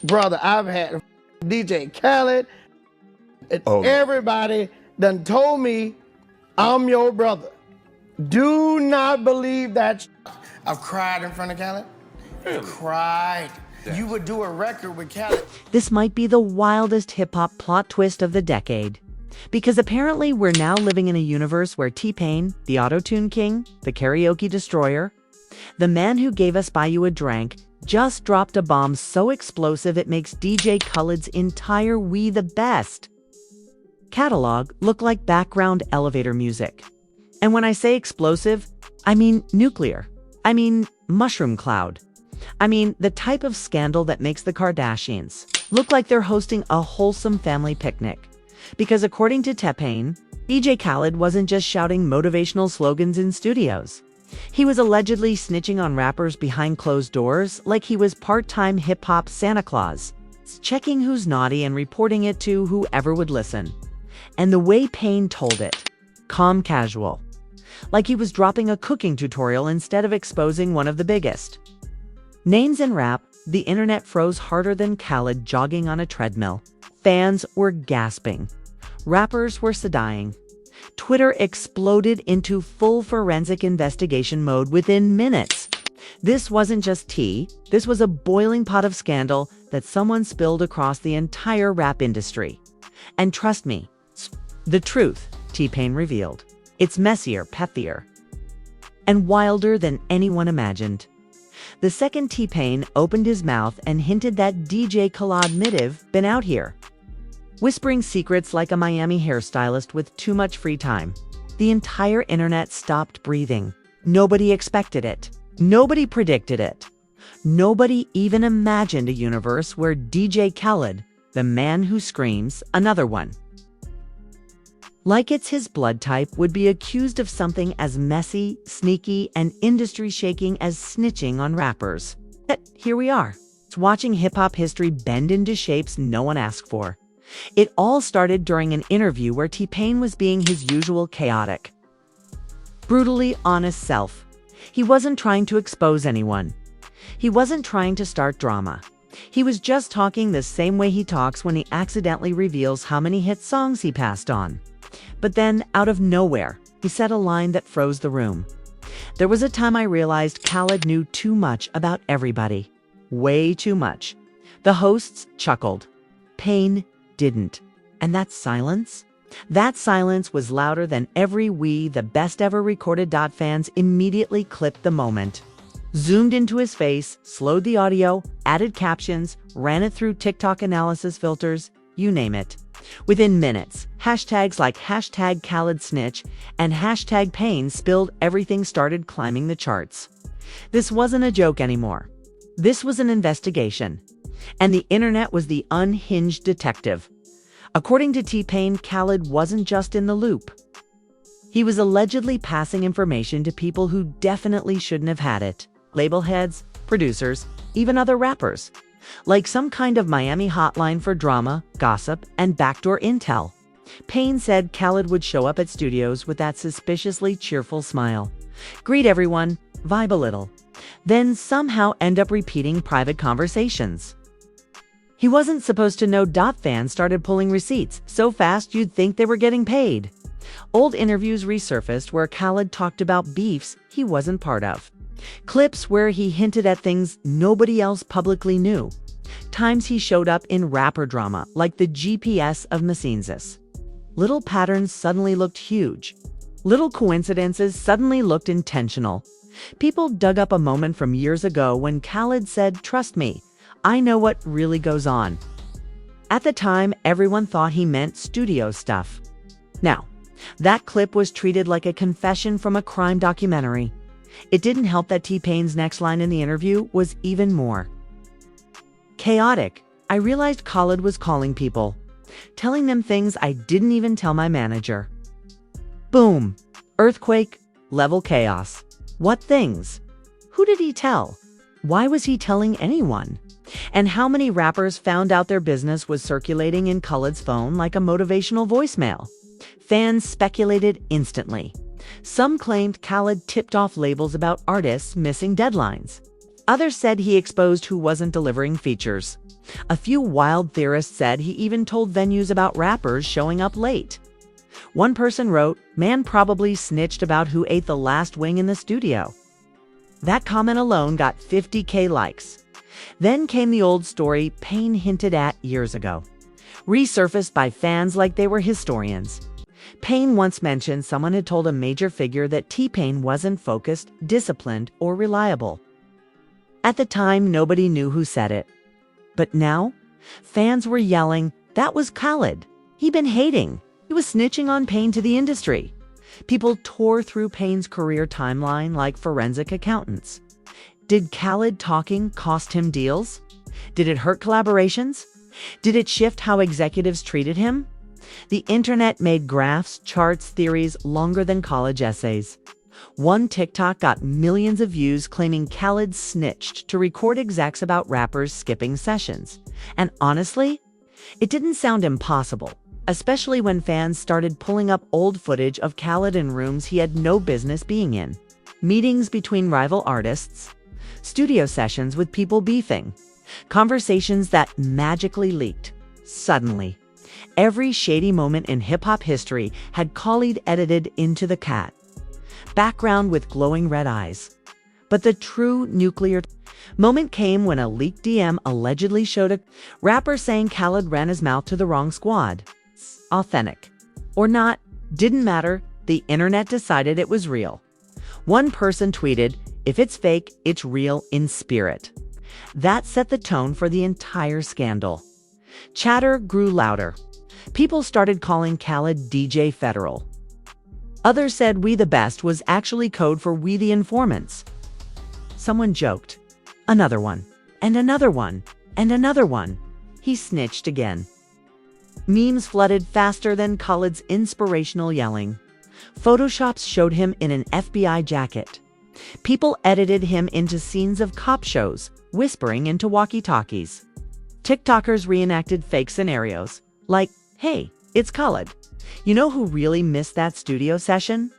Brother, I've had DJ Khaled, and everybody done told me I'm your brother. Do not believe that. I've cried in front of Khaled. Really? Cried. Yeah. You would do a record with Khaled. This might be the wildest hip-hop plot twist of the decade. Because apparently we're now living in a universe where T-Pain, the auto-tune king, the karaoke destroyer, the man who gave us Buy You a Drank, just dropped a bomb so explosive it makes DJ Khaled's entire We the Best catalog look like background elevator music. And when I say explosive, I mean nuclear. I mean mushroom cloud. I mean the type of scandal that makes the Kardashians look like they're hosting a wholesome family picnic. Because according to T-Pain, DJ Khaled wasn't just shouting motivational slogans in studios. He was allegedly snitching on rappers behind closed doors like he was part-time hip-hop Santa Claus, checking who's naughty and reporting it to whoever would listen. And the way Pain told it, calm casual, like he was dropping a cooking tutorial instead of exposing one of the biggest names in rap. The internet froze harder than Khaled jogging on a treadmill. Fans were gasping. Rappers were sighing. Twitter exploded into full forensic investigation mode within minutes. This wasn't just tea. This was a boiling pot of scandal that someone spilled across the entire rap industry. And trust me, the truth, T-Pain revealed. It's messier, pethier, and wilder than anyone imagined. The second T-Pain opened his mouth and hinted that DJ Khaled might been out here, whispering secrets like a Miami hairstylist with too much free time, the entire internet stopped breathing. Nobody expected it. Nobody predicted it. Nobody even imagined a universe where DJ Khaled, the man who screams, another one, like it's his blood type, would be accused of something as messy, sneaky, and industry-shaking as snitching on rappers. Yet here we are, watching hip-hop history bend into shapes no one asked for. It all started during an interview where T-Pain was being his usual chaotic, brutally honest self. He wasn't trying to expose anyone. He wasn't trying to start drama. He was just talking the same way he talks when he accidentally reveals how many hit songs he passed on. But then, out of nowhere, he said a line that froze the room. There was a time I realized Khaled knew too much about everybody. Way too much. The hosts chuckled. Pain didn't. And that silence was louder than every We the Best Ever recorded. Fans immediately clipped the moment, zoomed into his face, slowed the audio, added captions, ran it through TikTok analysis filters, you name it. Within minutes, hashtags like hashtag Khaled Snitch and hashtag Pain spilled everything started climbing the charts. This wasn't a joke anymore. This was an investigation. And the internet was the unhinged detective. According to T-Pain, Khaled wasn't just in the loop. He was allegedly passing information to people who definitely shouldn't have had it. Label heads, producers, even other rappers. Like some kind of Miami hotline for drama, gossip, and backdoor intel. Pain said Khaled would show up at studios with that suspiciously cheerful smile, greet everyone, vibe a little, then somehow end up repeating private conversations. He wasn't supposed to know. Fans started pulling receipts so fast you'd think they were getting paid. Old interviews resurfaced where Khaled talked about beefs he wasn't part of. Clips where he hinted at things nobody else publicly knew. Times he showed up in rapper drama like the GPS of Messinzas. Little patterns suddenly looked huge. Little coincidences suddenly looked intentional. People dug up a moment from years ago when Khaled said, "Trust me, I know what really goes on." At the time, everyone thought he meant studio stuff. Now, that clip was treated like a confession from a crime documentary. It didn't help that T-Pain's next line in the interview was even more chaotic. I realized Khaled was calling people, telling them things I didn't even tell my manager. Boom. Earthquake, level chaos. What things? Who did he tell? Why was he telling anyone? And how many rappers found out their business was circulating in Khaled's phone like a motivational voicemail? Fans speculated instantly. Some claimed Khaled tipped off labels about artists missing deadlines. Others said he exposed who wasn't delivering features. A few wild theorists said he even told venues about rappers showing up late. One person wrote, "Man probably snitched about who ate the last wing in the studio." That comment alone got 50K likes. Then came the old story Payne hinted at years ago, resurfaced by fans like they were historians. Payne once mentioned someone had told a major figure that T-Pain wasn't focused, disciplined, or reliable. At the time, nobody knew who said it. But now, fans were yelling, that was Khaled. He'd been hating. He was snitching on Payne to the industry. People tore through Payne's career timeline like forensic accountants. Did Khaled talking cost him deals? Did it hurt collaborations? Did it shift how executives treated him? The internet made graphs, charts, theories longer than college essays. One TikTok got millions of views claiming Khaled snitched to record execs about rappers skipping sessions. And honestly, it didn't sound impossible, especially when fans started pulling up old footage of Khaled in rooms he had no business being in. Meetings between rival artists, studio sessions with people beefing, conversations that magically leaked. Suddenly, every shady moment in hip-hop history had Khaled edited into the cat. Background with glowing red eyes. But the true nuclear moment came when a leaked DM allegedly showed a rapper saying Khaled ran his mouth to the wrong squad. Authentic or not, didn't matter. The internet decided it was real. One person tweeted, "If it's fake, it's real in spirit." That set the tone for the entire scandal. Chatter grew louder. People started calling Khaled DJ Federal. Others said "We the Best" was actually code for "We the Informants." Someone joked, "Another one, and another one, and another one. He snitched again." Memes flooded faster than Khaled's inspirational yelling. Photoshops showed him in an FBI jacket. People edited him into scenes of cop shows, whispering into walkie-talkies. TikTokers reenacted fake scenarios, like, "Hey, it's Khaled. You know who really missed that studio session?"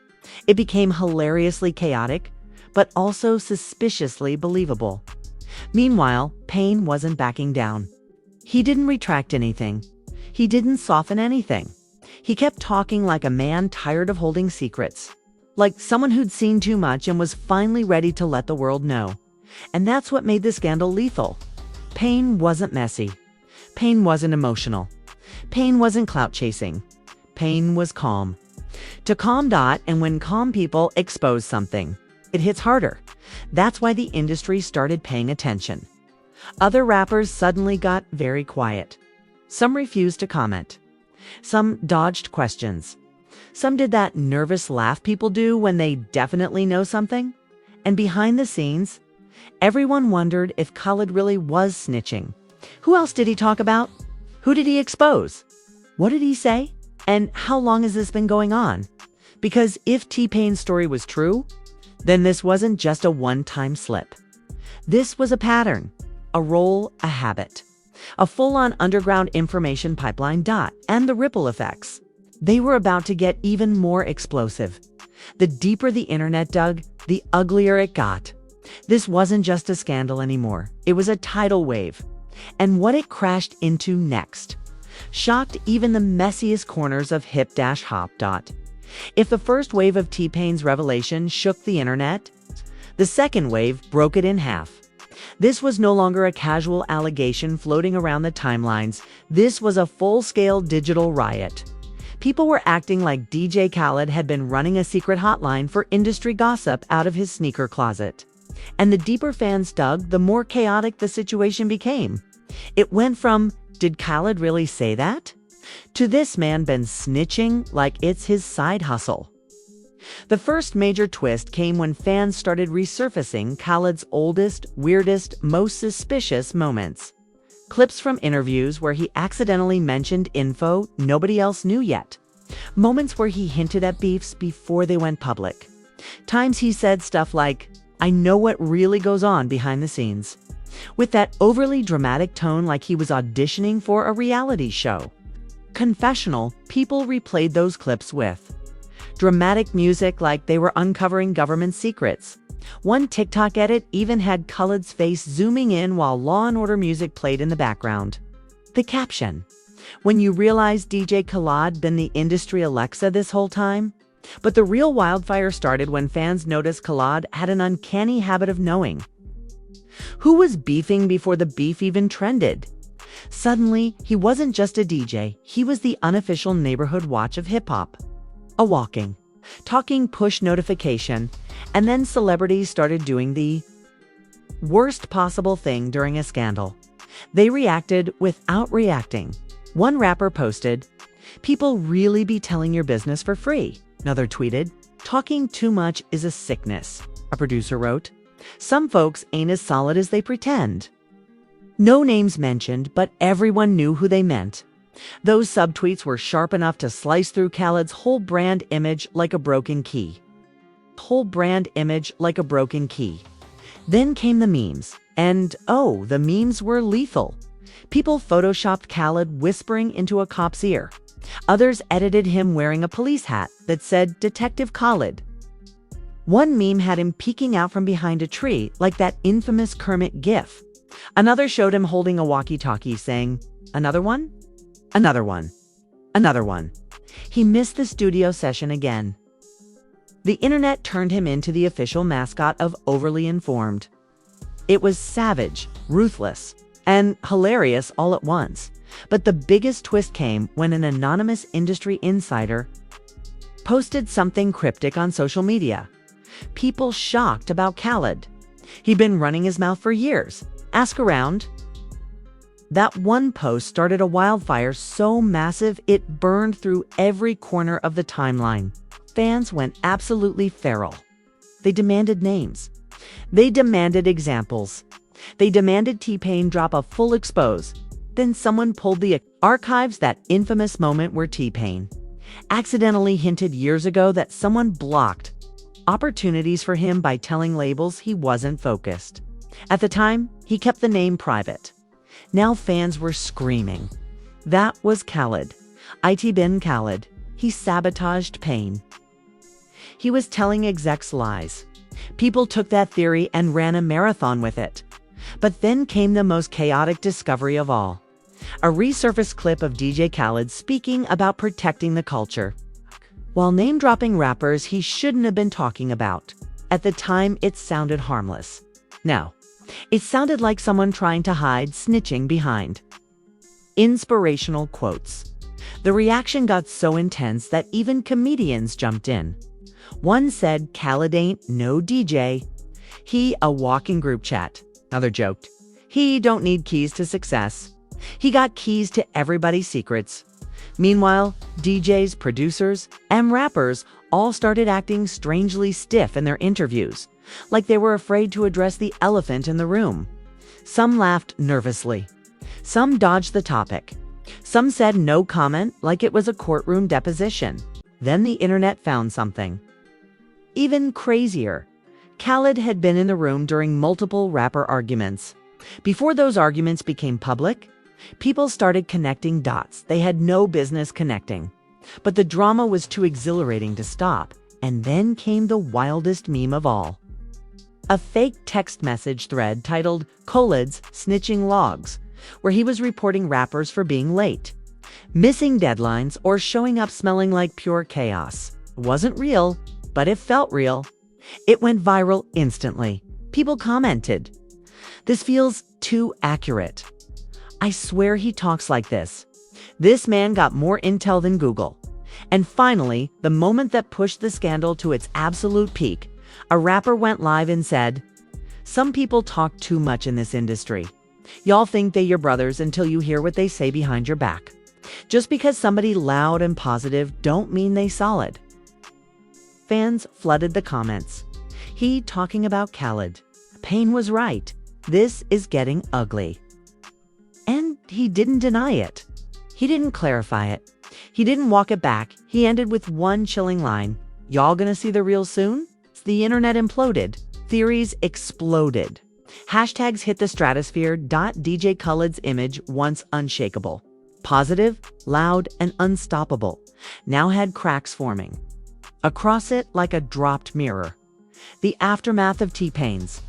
It became hilariously chaotic, but also suspiciously believable. Meanwhile, Payne wasn't backing down. He didn't retract anything. He didn't soften anything. He kept talking like a man tired of holding secrets, like someone who'd seen too much and was finally ready to let the world know. And that's what made the scandal lethal. Payne wasn't messy. Payne wasn't emotional. Payne wasn't clout chasing. Payne was calm. To calm. And when calm people expose something, it hits harder. That's why the industry started paying attention. Other rappers suddenly got very quiet. Some refused to comment. Some dodged questions. Some did that nervous laugh people do when they definitely know something. And behind the scenes, everyone wondered if Khaled really was snitching. Who else did he talk about? Who did he expose? What did he say? And how long has this been going on? Because if T-Pain's story was true, then this wasn't just a one-time slip. This was a pattern, a role, a habit, a full-on underground information pipeline. And the ripple effects. They were about to get even more explosive. The deeper the internet dug, the uglier it got. This wasn't just a scandal anymore. It was a tidal wave. And what it crashed into next shocked even the messiest corners of hip-hop. If the first wave of T-Pain's revelation shook the internet, the second wave broke it in half. This was no longer a casual allegation floating around the timelines. This was a full-scale digital riot. People were acting like DJ Khaled had been running a secret hotline for industry gossip out of his sneaker closet. And the deeper fans dug, the more chaotic the situation became. It went from, did Khaled really say that? To this man been snitching like it's his side hustle. The first major twist came when fans started resurfacing Khaled's oldest, weirdest, most suspicious moments. Clips from interviews where he accidentally mentioned info nobody else knew yet. Moments where he hinted at beefs before they went public. Times he said stuff like, "I know what really goes on behind the scenes," with that overly dramatic tone like he was auditioning for a reality show. Confessional, people replayed those clips with dramatic music like they were uncovering government secrets, One TikTok edit even had Khaled's face zooming in while Law and Order music played in the background. The caption: "When you realize DJ Khaled been the industry Alexa this whole time?" But the real wildfire started when fans noticed Khaled had an uncanny habit of knowing who was beefing before the beef even trended. Suddenly, he wasn't just a DJ, he was the unofficial neighborhood watch of hip-hop. A walking, talking push notification, and then celebrities started doing the worst possible thing during a scandal. They reacted without reacting. One rapper posted, "People really be telling your business for free." Another tweeted, "Talking too much is a sickness." A producer wrote, "Some folks ain't as solid as they pretend." No names mentioned, but everyone knew who they meant. Those subtweets were sharp enough to slice through Khaled's whole brand image like a broken key. Then came the memes. And oh, the memes were lethal. People photoshopped Khaled whispering into a cop's ear. Others edited him wearing a police hat that said Detective Khaled. One meme had him peeking out from behind a tree like that infamous Kermit gif. Another showed him holding a walkie-talkie saying, "Another one? Another one. Another one." He missed the studio session again. The internet turned him into the official mascot of Overly Informed. It was savage, ruthless, and hilarious all at once. But the biggest twist came when an anonymous industry insider posted something cryptic on social media. People shocked about Khaled. He'd been running his mouth for years. Ask around. That one post started a wildfire so massive it burned through every corner of the timeline. Fans went absolutely feral. They demanded names. They demanded examples. They demanded T-Pain drop a full expose. Then someone pulled the archives, that infamous moment where T-Pain accidentally hinted years ago that someone blocked opportunities for him by telling labels he wasn't focused. At the time, he kept the name private. Now fans were screaming. That was Khaled. It been Khaled. He sabotaged Pain. He was telling execs lies. People took that theory and ran a marathon with it. But then came the most chaotic discovery of all. A resurfaced clip of DJ Khaled speaking about protecting the culture, while name-dropping rappers he shouldn't have been talking about. At the time, it sounded harmless. Now, it sounded like someone trying to hide snitching behind inspirational quotes. The reaction got so intense that even comedians jumped in. One said Khaled ain't no DJ. He a walking group chat. Another joked, he don't need keys to success. He got keys to everybody's secrets. Meanwhile, DJs, producers, and rappers all started acting strangely stiff in their interviews, like they were afraid to address the elephant in the room. Some laughed nervously. Some dodged the topic. Some said no comment like it was a courtroom deposition. Then the internet found something even crazier. Khaled had been in the room during multiple rapper arguments. Before those arguments became public, people started connecting dots they had no business connecting. But the drama was too exhilarating to stop, and then came the wildest meme of all. A fake text message thread titled Khaled's Snitching Logs, where he was reporting rappers for being late, missing deadlines, or showing up smelling like pure chaos. It wasn't real, but it felt real. It went viral instantly. People commented, "This feels too accurate. I swear he talks like this. This man got more intel than Google." And finally, the moment that pushed the scandal to its absolute peak, a rapper went live and said, "Some people talk too much in this industry. Y'all think they your brothers until you hear what they say behind your back. Just because somebody loud and positive don't mean they solid." Fans flooded the comments. He talking about Khaled. Pain was right. This is getting ugly. And he didn't deny it. He didn't clarify it. He didn't walk it back. He ended with one chilling line. "Y'all gonna see the real soon?" The internet imploded. Theories exploded. Hashtags hit the stratosphere. DJ Khaled's image, once unshakable, positive, loud, and unstoppable, now had cracks forming across it like a dropped mirror. The aftermath of T-Pain's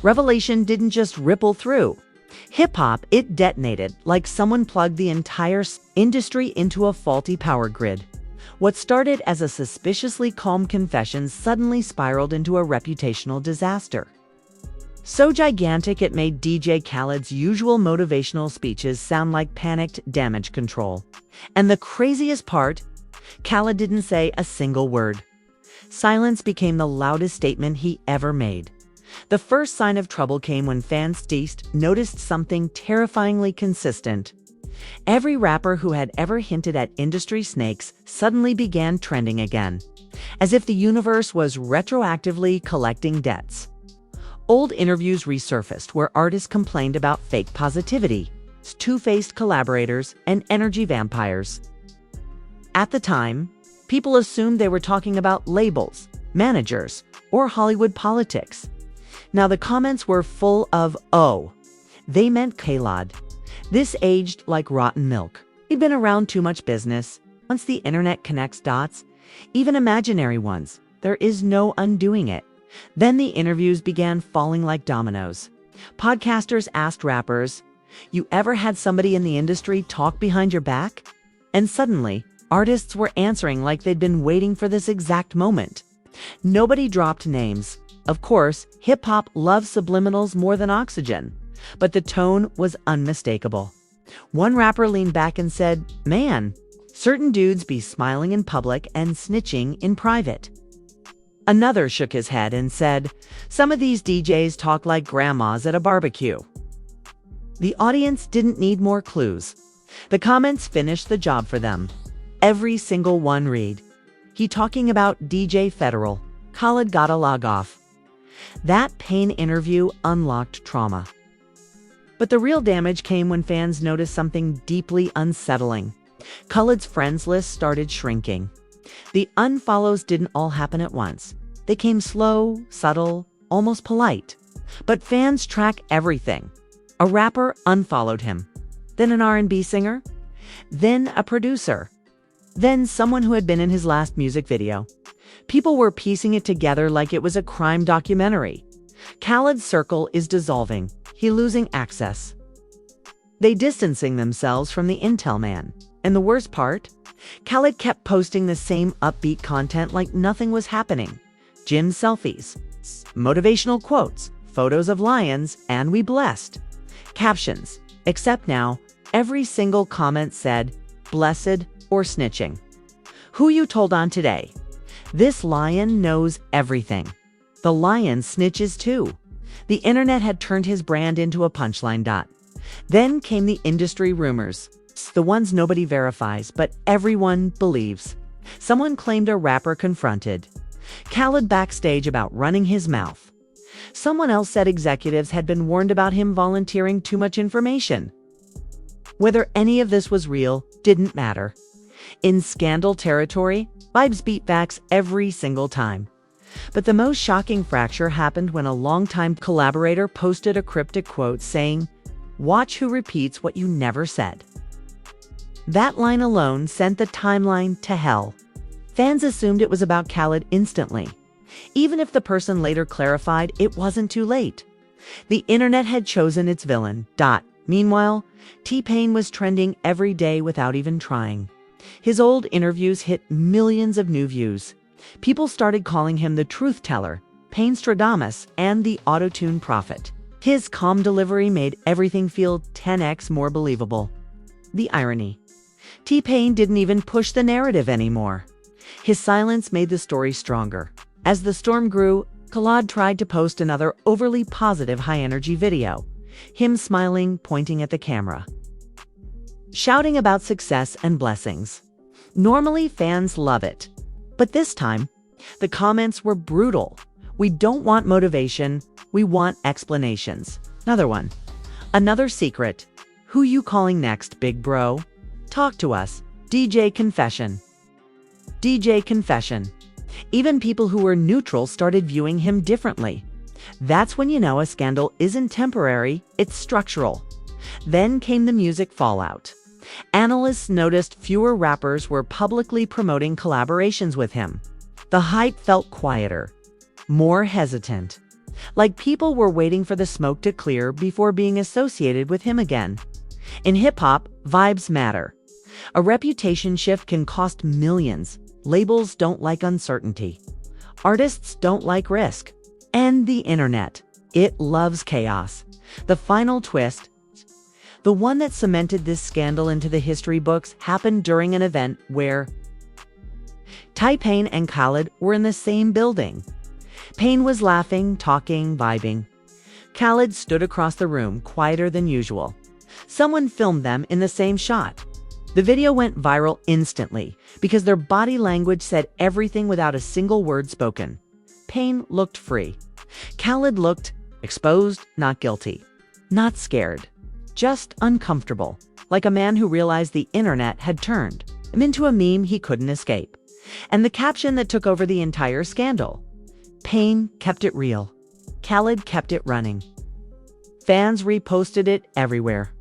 revelation didn't just ripple through hip-hop, it detonated like someone plugged the entire industry into a faulty power grid. What started as a suspiciously calm confession suddenly spiraled into a reputational disaster. So gigantic it made DJ Khaled's usual motivational speeches sound like panicked damage control. And the craziest part, Khaled didn't say a single word. Silence became the loudest statement he ever made. The first sign of trouble came when fans noticed something terrifyingly consistent. Every rapper who had ever hinted at industry snakes suddenly began trending again, as if the universe was retroactively collecting debts. Old interviews resurfaced where artists complained about fake positivity, two-faced collaborators, and energy vampires. At the time, people assumed they were talking about labels, managers, or Hollywood politics. Now the comments were full of, "Oh, they meant Khaled." This aged like rotten milk. He'd been around too much business. Once the internet connects dots, even imaginary ones, there is no undoing it. Then the interviews began falling like dominoes. Podcasters asked rappers, "You ever had somebody in the industry talk behind your back?" And suddenly, artists were answering like they'd been waiting for this exact moment. Nobody dropped names. Of course, hip-hop loves subliminals more than oxygen, but the tone was unmistakable. One rapper leaned back and said, "Man, certain dudes be smiling in public and snitching in private." Another shook his head and said, "Some of these DJs talk like grandmas at a barbecue." The audience didn't need more clues. The comments finished the job for them. Every single one read, "He talking about DJ Federal. Khaled gotta log off." That Pain interview unlocked trauma. But the real damage came when fans noticed something deeply unsettling. Khaled's friends list started shrinking. The unfollows didn't all happen at once. They came slow, subtle, almost polite. But fans track everything. A rapper unfollowed him, then an R&B singer, then a producer, then someone who had been in his last music video. People were piecing it together like it was a crime documentary. Khaled's circle is dissolving. He's losing access. They distancing themselves from the intel man. And the worst part? Khaled kept posting the same upbeat content like nothing was happening. Gym selfies, motivational quotes, photos of lions, and "we blessed" captions. Except now, every single comment said, "blessed" or "snitching." Who you told on today? This lion knows everything. The lion snitches too. The internet had turned his brand into a punchline. Then came the industry rumors. The ones nobody verifies, but everyone believes. Someone claimed a rapper confronted Khaled backstage about running his mouth. Someone else said executives had been warned about him volunteering too much information. Whether any of this was real didn't matter. In scandal territory, vibes beat facts every single time. But the most shocking fracture happened when a longtime collaborator posted a cryptic quote saying, "Watch who repeats what you never said." That line alone sent the timeline to hell. Fans assumed it was about Khaled instantly, even if the person later clarified it wasn't too late. The internet had chosen its villain. Meanwhile, T-Pain was trending every day without even trying. His old interviews hit millions of new views. People started calling him the truth teller, Painstradamus, and the auto-tune prophet. His calm delivery made everything feel 10x more believable. The irony. T-Pain didn't even push the narrative anymore. His silence made the story stronger. As the storm grew, Khaled tried to post another overly positive high-energy video. Him smiling, pointing at the camera, shouting about success and blessings. Normally, fans love it. But this time, the comments were brutal. "We don't want motivation, we want explanations." Another one. "Another secret. Who you calling next, big bro? Talk to us. DJ Confession." DJ Confession. Even people who were neutral started viewing him differently. That's when you know a scandal isn't temporary, it's structural. Then came the music fallout. Analysts noticed fewer rappers were publicly promoting collaborations with him. The hype felt quieter. more hesitant. Like people were waiting for the smoke to clear before being associated with him again. In hip-hop, vibes matter. A reputation shift can cost millions. Labels don't like uncertainty. Artists don't like risk. And the internet, it loves chaos. The final twist, the one that cemented this scandal into the history books, happened during an event where T-Pain and Khaled were in the same building. Pain was laughing, talking, vibing. Khaled stood across the room, quieter than usual. Someone filmed them in the same shot. The video went viral instantly because their body language said everything without a single word spoken. Pain looked free. Khaled looked exposed, not guilty. Not scared. Just uncomfortable. Like a man who realized the internet had turned him into a meme he couldn't escape. And the caption that took over the entire scandal: Pain kept it real. Khaled kept it running. Fans reposted it everywhere.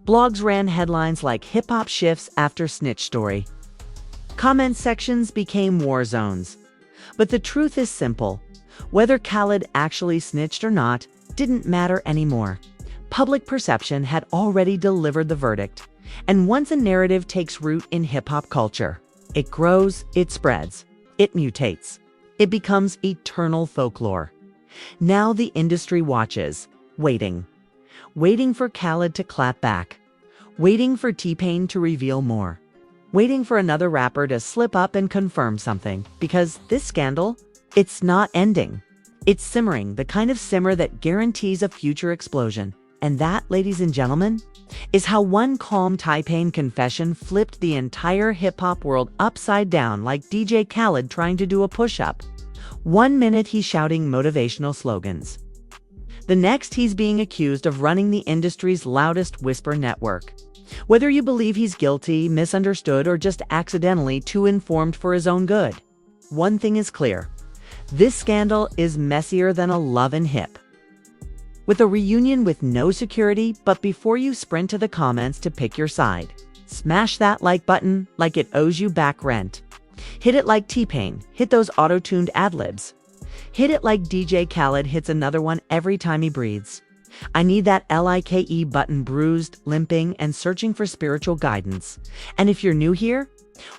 Blogs ran headlines like "Hip-hop shifts after snitch story." Comment sections became war zones. But the truth is simple. Whether Khaled actually snitched or not didn't matter anymore. Public perception had already delivered the verdict. And once a narrative takes root in hip-hop culture, it grows, it spreads, it mutates. It becomes eternal folklore. Now the industry watches, waiting for Khaled to clap back, waiting for T-Pain to reveal more, waiting for another rapper to slip up and confirm something, because this scandal, it's not ending. It's simmering, the kind of simmer that guarantees a future explosion. And that, ladies and gentlemen, is how one calm T-Pain confession flipped the entire hip-hop world upside down, like DJ Khaled trying to do a push-up. 1 minute he's shouting motivational slogans. The next, he's being accused of running the industry's loudest whisper network. Whether you believe he's guilty, misunderstood, or just accidentally too informed for his own good, one thing is clear. This scandal is messier than a Love and Hip. With a reunion with no security, but before you sprint to the comments to pick your side, smash that like button like it owes you back rent. Hit it like T-Pain hit those auto-tuned ad-libs. Hit it like DJ Khaled hits another one every time he breathes. I need that like button bruised, limping, and searching for spiritual guidance. And if you're new here,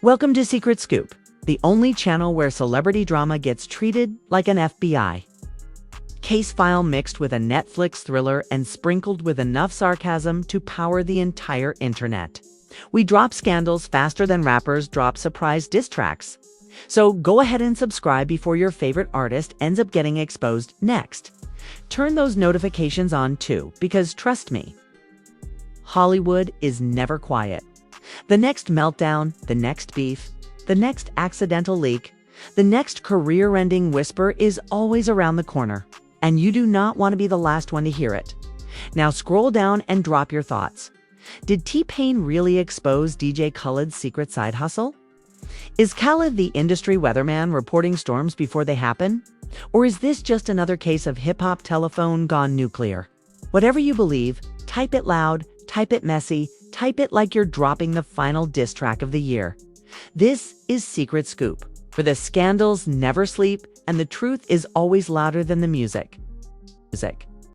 welcome to Secret Scoop, the only channel where celebrity drama gets treated like an FBI case file mixed with a Netflix thriller and sprinkled with enough sarcasm to power the entire internet. We drop scandals faster than rappers drop surprise diss tracks. So go ahead and subscribe before your favorite artist ends up getting exposed next. Turn those notifications on too, because trust me, Hollywood is never quiet. The next meltdown, the next beef, the next accidental leak, the next career-ending whisper is always around the corner. And you do not want to be the last one to hear it. Now scroll down and drop your thoughts. Did T-Pain really expose DJ Khaled's secret side hustle? Is Khaled the industry weatherman reporting storms before they happen? Or is this just another case of hip-hop telephone gone nuclear? Whatever you believe, type it loud, type it messy, type it like you're dropping the final diss track of the year. This is Secret Scoop, where the scandals never sleep and the truth is always louder than the music.